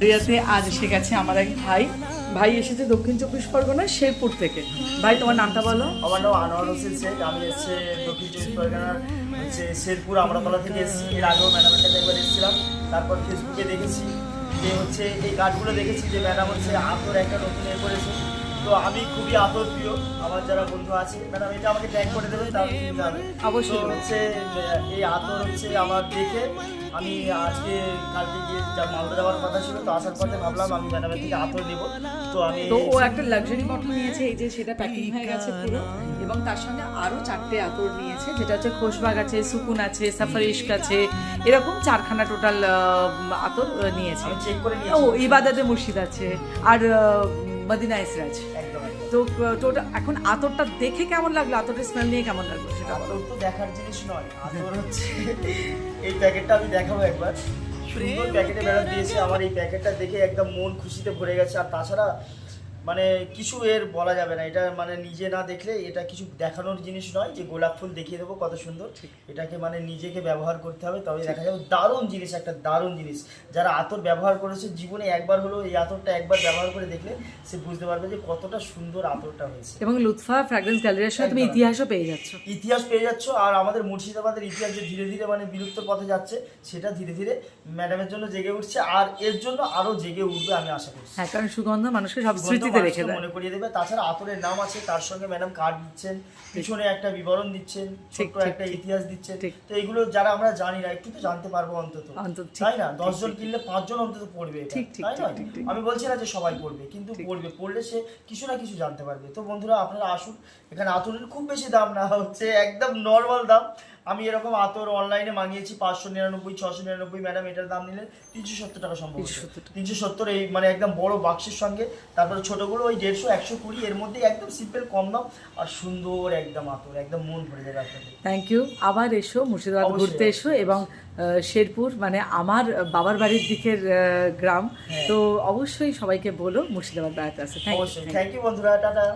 রিয়াতে আজ এসে গেছে আমার এক ভাই এসেছে দক্ষিণ চব্বিশ পরগনা শেরপুর থেকে। ভাই তোমার নামটা বলো। আমার নাম আনোয়ার হোসেন শেখ। আমি এসেছি দক্ষিণ চব্বিশ পরগনার শেরপুর আমরাতলা থেকে এসেছি। এর আগেও ম্যাডামের কাছে একবার এসেছিলাম। তারপর ফেসবুকে দেখেছি যে এই কার্ডগুলো দেখেছি যে ম্যাডাম আতর একটা নতুন করেছে। তো আমি খুবই আতর প্রিয়। আমার যারা বন্ধু আছে ম্যাডাম এটা আমাকে ট্যাগ করে দেবেন, তাহলে সুবিধা হবে। অবশ্যই এই আতর আমার দেখে আমি আজকে কালকে গিয়ে মালদা যাওয়ার কথা ছিল, তো আসার পথে ভাবলাম আমি ম্যাডামের থেকে আতর নেবো। তো ও একটা লাক্সারি বটল নিয়েছে, এই যে সেটা প্যাকিং হয়ে গেছে পুরো, এবং তার সঙ্গে আরো 4টে আতর নিয়েছে, যেটা হচ্ছে খোশবাগ আছে, সুকুন আছে, সাফার ইশক আছে, এরকম 4খানা টোটাল আতর নিয়েছে। আমি চেক করে ও ইবাদতে মুর্শিদ আছে আর মদিনা ইসরাজ। তো টোটাল এখন আতরটা দেখে কেমন লাগলো, আতরের স্মেল নিয়ে কেমন লাগলো সেটা বলো। আতর তো দেখার জিনিস নয়, আতর এই প্যাকেটটা আমি দেখাবো একবার। সুন্দর প্যাকেটে ম্যাডাম দিয়েছে। আমার এই প্যাকেটটা দেখে একদম মন খুশিতে ভরে গেছে। আর তাছাড়া কিছু এর বলা যাবে না, এটা নিজে না দেখলে এটা কিছু দেখানোর জিনিস নয় যে গোলাপ ফুল দেখিয়ে দেবো কত সুন্দর। এটাকে নিজেকে ব্যবহার করতে হবে, তবে দেখা যাবে দারুণ জিনিস, একটা দারুণ জিনিস। যারা আতর ব্যবহার করেছে জীবনে একবার হলো এই আতরটা একবার ব্যবহার করে দেখলে সে বুঝতে পারবে যে কতটা সুন্দর আতরটা হয়েছে। এবং লুৎফা ফ্র্যাগ্রেন্স গ্যালারির সাথে তুমি ইতিহাসও পেয়ে যাচ্ছ। ইতিহাস পেয়ে যাচ্ছ। আর আমাদের মুর্শিদাবাদের ইতিহাস যে ধীরে ধীরে বিলুপ্ত পথে যাচ্ছে, সেটা ধীরে ধীরে ম্যাডামের জন্য জেগে উঠছে, আর এর জন্য আরো জেগে উঠবে আমি আশা করছি। হ্যাঁ, কারণ সুগন্ধ মানুষকে সব স্মৃতিতে রেখে দেয়, মনে করিয়ে দেবে। তাছাড়া আতরের নাম আছে, তার সঙ্গে ম্যাডাম কার্ড দিচ্ছেন, পিছনে একটা বিবরণ দিচ্ছেন, ছোট্ট একটা ইতিহাস দিচ্ছেন। তো এগুলো যারা আমরা জানি না, একটু তো জানতে পারবো অন্তত, তাই না? 10 জন কিনলে 5 জন অন্তত পড়বে, তাই না? আমি বলছি না যে সবাই পড়বে, কিন্তু পড়লে সে কিছু না কিছু জানতে পারবে। তো বন্ধুরা আপনারা আসুন, এখানে আতরের খুব বেশি দাম না, একদম নর্মাল দাম। আমি এরকম আতর অনলাইনে মাঙিয়েছি 599, 699। ম্যাডাম এটার দাম নিলেন 370 টাকা সম্ভব। 370 এই একদম বড় বাক্সের সঙ্গে। তারপরে ছোটগুলো ওই 150, 120 এর মধ্যে একদম সিম্পল কম দাম আর সুন্দর একদম আতর, একদম মন ভরে যাবে আপনাদের। Thank you. আবার এসো মুর্শিদাবাদ ঘুরতে এসো, এবং শেরপুর আমার বাবার বাড়ির দিকের গ্রাম, তো অবশ্যই সবাইকে বলো মুর্শিদাবাদ বেড়াতে আসে। থ্যাংক ইউ বন্ধুরা, টাটা।